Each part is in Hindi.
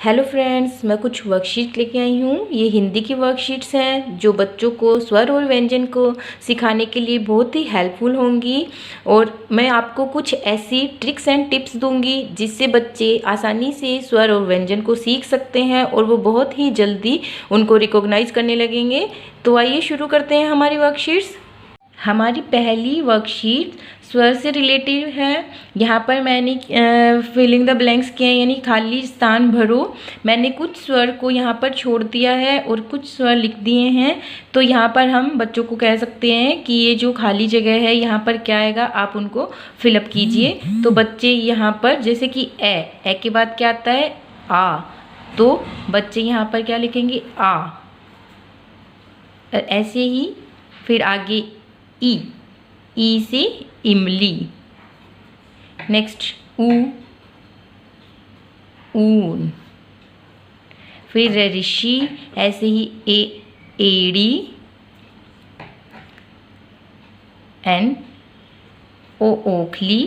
हेलो फ्रेंड्स, मैं कुछ वर्कशीट लेके आई हूँ। ये हिंदी की वर्कशीट्स हैं जो बच्चों को स्वर और व्यंजन को सिखाने के लिए बहुत ही हेल्पफुल होंगी। और मैं आपको कुछ ऐसी ट्रिक्स एंड टिप्स दूंगी जिससे बच्चे आसानी से स्वर और व्यंजन को सीख सकते हैं और वो बहुत ही जल्दी उनको रिकॉग्नाइज करने लगेंगे। तो आइए शुरू करते हैं हमारी वर्कशीट्स। हमारी पहली वर्कशीट स्वर से रिलेटिव है। यहाँ पर मैंने फिलिंग द ब्लैंक्स किए हैं, यानी खाली स्थान भरो। मैंने कुछ स्वर को यहाँ पर छोड़ दिया है और कुछ स्वर लिख दिए हैं। तो यहाँ पर हम बच्चों को कह सकते हैं कि ये जो खाली जगह है यहाँ पर क्या आएगा, आप उनको फिलअप कीजिए। तो बच्चे यहाँ पर जैसे कि ए के बाद क्या आता है, आ, तो बच्चे यहाँ पर क्या लिखेंगे, आ। ऐसे ही फिर आगे ई से इमली। नेक्स्ट ऊन। फिर ऋषि, ऐसे ही एड़ी एंड ओखली।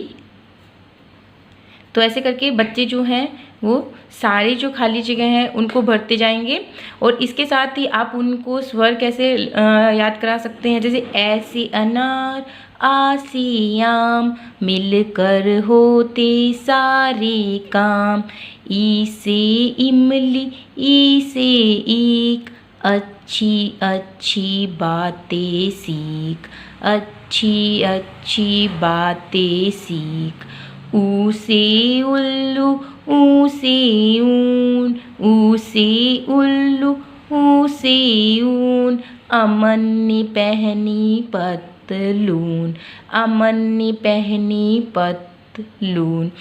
तो ऐसे करके बच्चे जो हैं वो सारे जो खाली जगह हैं उनको भरते जाएंगे। और इसके साथ ही आप उनको स्वर कैसे याद करा सकते हैं, जैसे ऐसे अनार, आसियाम, मिलकर होते सारे काम, ई से इमली, ई से ईख, अच्छी अच्छी बातें सीख, अच्छी अच्छी बातें सीख। ऊ से उल्लू, ऊ से ऊन, ऊ से उल्लू, ऊ से ऊन। अमन ने पहनी पतलून, अमन ने पहनी पतलून।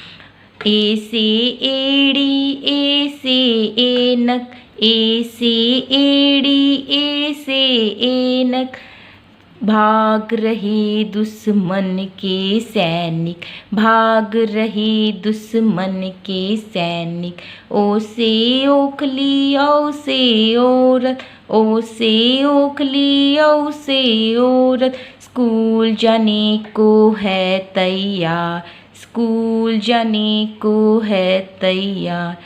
ए से एड़ी, ए से ऐनक, ए से एड़ी, ए से ऐनक। भाग रहे दुश्मन के सैनिक, भाग रहे दुश्मन के सैनिक। ओ से ओखली, ओ से औरत, ओ से ओखली, ओ से औरत। स्कूल जाने को है तैयार, स्कूल जाने को है तैयार।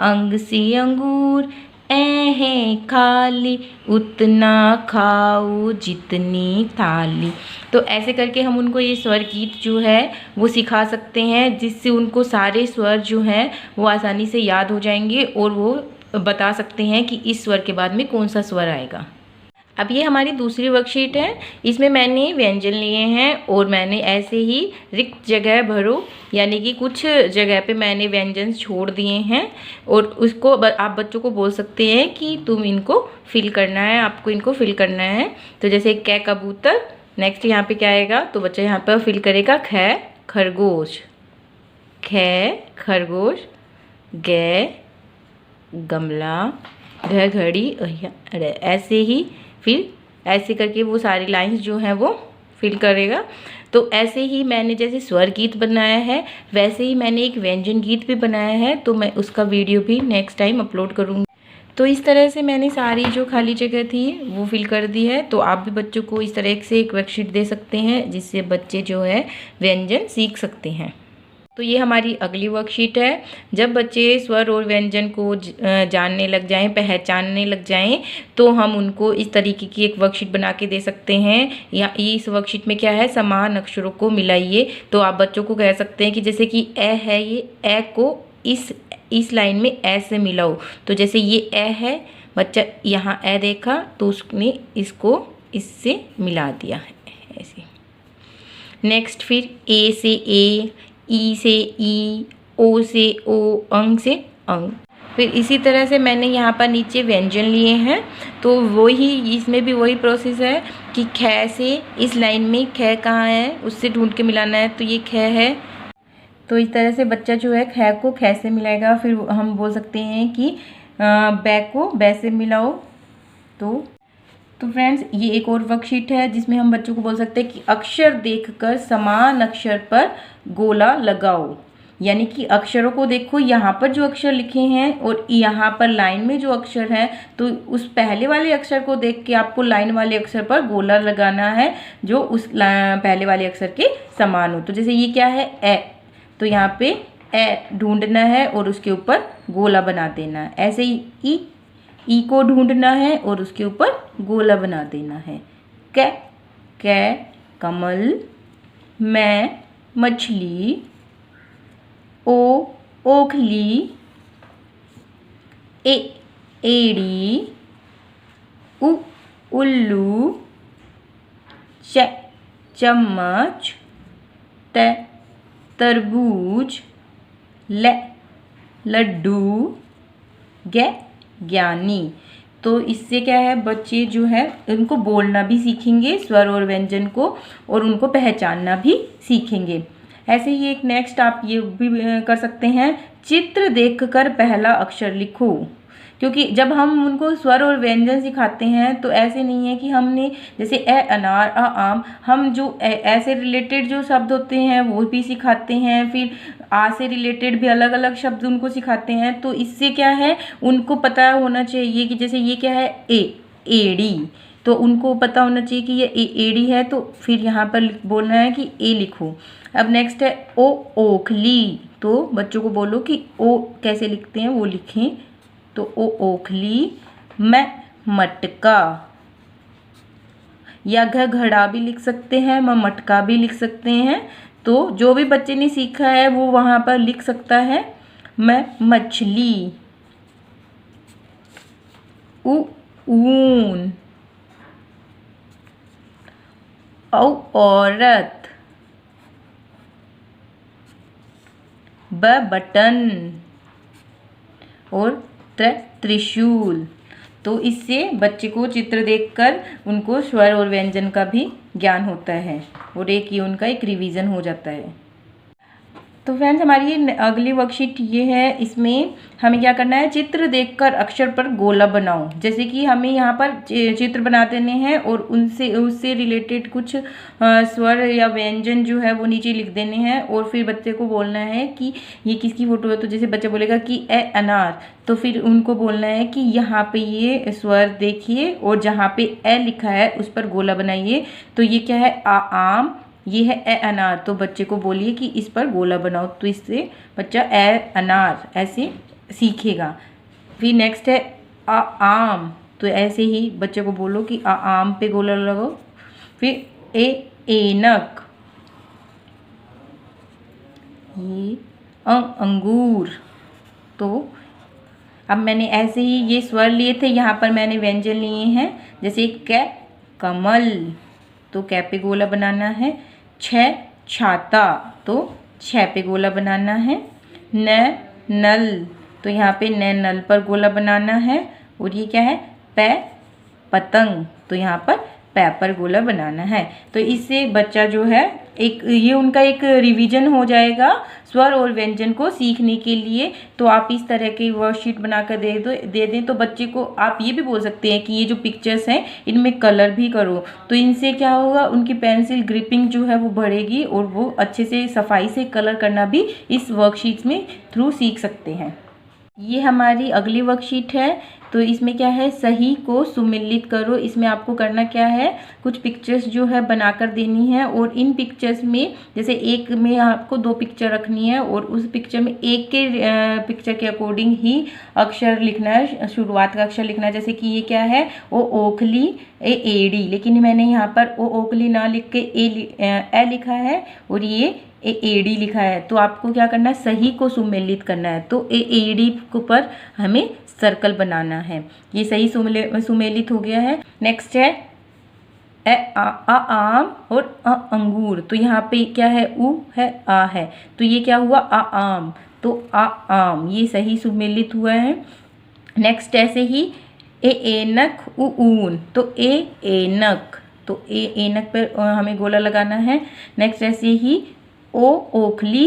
अंग से अंगूर, है खाली, उतना खाओ जितनी थाली। तो ऐसे करके हम उनको ये स्वर गीत जो है वो सिखा सकते हैं, जिससे उनको सारे स्वर जो हैं वो आसानी से याद हो जाएंगे और वो बता सकते हैं कि इस स्वर के बाद में कौन सा स्वर आएगा। अब ये हमारी दूसरी वर्कशीट है। इसमें मैंने व्यंजन लिए हैं और मैंने ऐसे ही रिक्त जगह भरो, यानी कि कुछ जगह पे मैंने व्यंजन छोड़ दिए हैं और उसको आप बच्चों को बोल सकते हैं कि तुम इनको फिल करना है, आपको इनको फिल करना है। तो जैसे कै कबूतर, नेक्स्ट यहाँ पे क्या आएगा, तो बच्चा यहाँ पर फिल करेगा ख खरगोश, ख खरगोश, ग गमला, घ घड़ी। ऐसे ही फिर ऐसे करके वो सारी लाइंस जो हैं वो फिल करेगा। तो ऐसे ही मैंने जैसे स्वर गीत बनाया है वैसे ही मैंने एक व्यंजन गीत भी बनाया है, तो मैं उसका वीडियो भी नेक्स्ट टाइम अपलोड करूँगी। तो इस तरह से मैंने सारी जो खाली जगह थी वो फिल कर दी है। तो आप भी बच्चों को इस तरह से एक वर्कशीट दे सकते हैं जिससे बच्चे जो है व्यंजन सीख सकते हैं। तो ये हमारी अगली वर्कशीट है। जब बच्चे स्वर और व्यंजन को जानने लग जाएं, पहचानने लग जाएं, तो हम उनको इस तरीके की एक वर्कशीट बना के दे सकते हैं। या इस वर्कशीट में क्या है, समान अक्षरों को मिलाइए। तो आप बच्चों को कह सकते हैं कि जैसे कि ए है, ये ए को इस लाइन में ए से मिलाओ। तो जैसे ये ए है, बच्चा यहाँ ए देखा तो उसने इसको इससे मिला दिया है ऐसे। नेक्स्ट फिर ए से ए, ई से ई, ओ से ओ, अंग से अंग। फिर इसी तरह से मैंने यहाँ पर नीचे व्यंजन लिए हैं। तो वही इसमें भी वही प्रोसेस है कि ख से इस लाइन में ख कहाँ है उससे ढूंढ के मिलाना है, तो ये ख है। तो इस तरह से बच्चा जो है ख को ख से मिलाएगा। फिर हम बोल सकते हैं कि बै को बै से मिलाओ। तो फ्रेंड्स, ये एक और वर्कशीट है जिसमें हम बच्चों को बोल सकते हैं कि अक्षर देखकर समान अक्षर पर गोला लगाओ। यानी कि अक्षरों को देखो, यहाँ पर जो अक्षर लिखे हैं और यहाँ पर लाइन में जो अक्षर है, तो उस पहले वाले अक्षर को देख के आपको लाइन वाले अक्षर पर गोला लगाना है जो उस पहले वाले अक्षर के समान हो। तो जैसे ये क्या है, ए, तो यहाँ पे ए ढूंढना है और उसके ऊपर गोला बना देना है। ऐसे ही ई को ढूंढना है और उसके ऊपर गोला बना देना है। कै कमल, मैं मछली, ओ ओखली, एड़ी, उल्लू, चम्मच, तरबूज, लड्डू, ज्ञानी। तो इससे क्या है, बच्चे जो है उनको बोलना भी सीखेंगे स्वर और व्यंजन को, और उनको पहचानना भी सीखेंगे। ऐसे ही एक नेक्स्ट आप ये भी कर सकते हैं, चित्र देखकर पहला अक्षर लिखो। क्योंकि जब हम उनको स्वर और व्यंजन सिखाते हैं तो ऐसे नहीं है कि हमने जैसे ए अनार, अ आम, हम जो ऐसे रिलेटेड जो शब्द होते हैं वो भी सिखाते हैं, फिर आ से रिलेटेड भी अलग अलग शब्द उनको सिखाते हैं। तो इससे क्या है, उनको पता होना चाहिए कि जैसे ये क्या है, एड़ी, तो उनको पता होना चाहिए कि ये एड़ी है, तो फिर यहाँ पर बोलना है कि ए लिखो। अब नेक्स्ट है ओखली, तो बच्चों को बोलो कि ओ कैसे लिखते हैं वो लिखें। तो ओखली, मैं मटका, या घड़ा भी लिख सकते हैं, मटका भी लिख सकते हैं। तो जो भी बच्चे ने सीखा है वो वहां पर लिख सकता है। मैं मछली, ऊन, औरत, बटन, और त्रिशूल। तो इससे बच्चे को चित्र देखकर उनको स्वर और व्यंजन का भी ज्ञान होता है, और ये उनका एक रिवीजन हो जाता है। तो फ्रेंड्स, हमारी ये अगली वर्कशीट ये है, इसमें हमें क्या करना है, चित्र देखकर अक्षर पर गोला बनाओ। जैसे कि हमें यहाँ पर चित्र बना देने हैं और उससे रिलेटेड कुछ स्वर या व्यंजन जो है वो नीचे लिख देने हैं, और फिर बच्चे को बोलना है कि ये किसकी फ़ोटो है। तो जैसे बच्चा बोलेगा कि अनार, तो फिर उनको बोलना है कि यहाँ पे ये स्वर देखिए और जहाँ पे ए लिखा है उस पर गोला बनाइए। तो ये क्या है, आम, ये है ए अनार, तो बच्चे को बोलिए कि इस पर गोला बनाओ। तो इससे बच्चा ए अनार ऐसे सीखेगा। फिर नेक्स्ट है आम, तो ऐसे ही बच्चे को बोलो कि आम पे गोला लगाओ। फिर ऐनक, ये अंगूर। तो अब मैंने ऐसे ही ये स्वर लिए थे, यहाँ पर मैंने व्यंजन लिए हैं। जैसे कमल, तो कै पे गोला बनाना है। छाता, तो छ पे गोला बनाना है। नल, तो यहाँ पे नल पर गोला बनाना है। और ये क्या है, पतंग, तो यहाँ पर पै पर गोला बनाना है। तो इससे बच्चा जो है ये उनका एक रिवीजन हो जाएगा स्वर और व्यंजन को सीखने के लिए। तो आप इस तरह की वर्कशीट बनाकर दे दें। तो बच्चे को आप ये भी बोल सकते हैं कि ये जो पिक्चर्स हैं इनमें कलर भी करो। तो इनसे क्या होगा, उनकी पेंसिल ग्रिपिंग जो है वो बढ़ेगी, और वो अच्छे से सफाई से कलर करना भी इस वर्कशीट में थ्रू सीख सकते हैं। ये हमारी अगली वर्कशीट है। तो इसमें क्या है, सही को सुमिलित करो। इसमें आपको करना क्या है, कुछ पिक्चर्स जो है बनाकर देनी है, और इन पिक्चर्स में जैसे एक में आपको 2 पिक्चर रखनी है, और उस पिक्चर में एक के पिक्चर के अकॉर्डिंग ही अक्षर लिखना है, शुरुआत का अक्षर लिखना है। जैसे कि ये क्या है, ओखली, एड़ी, लेकिन मैंने यहाँ पर ओखली ना लिख के ए लिखा है, और ये एड़ी लिखा है। तो आपको क्या करना है, सही को सुमेलित करना है। तो एड़ी के ऊपर हमें सर्कल बनाना है। ये सही सुमेलित हो गया है। नेक्स्ट है आम और अंगूर। तो यहाँ पे क्या है, उ है, आ है, तो ये क्या हुआ, आम। तो आम, ये सही सुमेलित हुआ है। नेक्स्ट ऐसे ही ऐनक, ऊन, तो ऐनक, तो ऐनक पर हमें गोला लगाना है। नेक्स्ट ऐसे ही ओखली,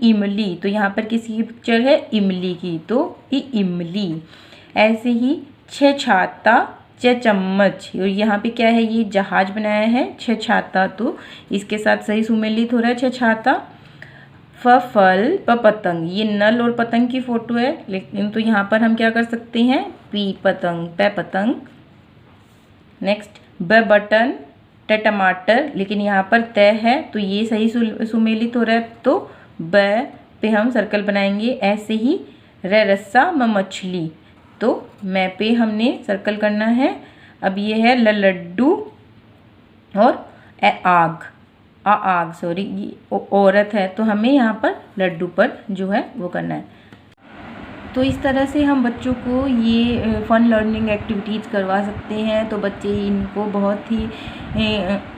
इमली, तो यहाँ पर किसी की पिक्चर है, इमली की, तो इमली। ऐसे ही छाता, चम्मच, और यहाँ पे क्या है, ये जहाज बनाया है, छाता, तो इसके साथ सही सुमेलित हो रहा है छाता। फल, पतंग, ये नल और पतंग की फोटो है, लेकिन तो यहाँ पर हम क्या कर सकते हैं, पतंग, पतंग। नेक्स्ट बटन, टमाटर, लेकिन यहाँ पर तय है, तो ये सही सुमेलित हो रहा है, तो पे हम सर्कल बनाएंगे। ऐसे ही र रस्सा म मछली, तो मैं पे हमने सर्कल करना है। अब ये है लड्डू और आग, आग सॉरी, ये औरत है तो हमें यहाँ पर लड्डू पर जो है वो करना है। तो इस तरह से हम बच्चों को ये फ़न लर्निंग एक्टिविटीज़ करवा सकते हैं। तो बच्चे इनको बहुत ही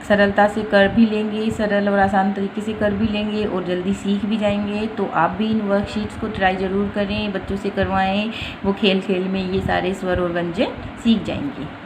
सरलता से कर भी लेंगे, सरल और आसान तरीके से कर भी लेंगे और जल्दी सीख भी जाएंगे। तो आप भी इन वर्कशीट्स को ट्राई ज़रूर करें, बच्चों से करवाएं, वो खेल खेल में ये सारे स्वर और व्यंजन सीख जाएंगे।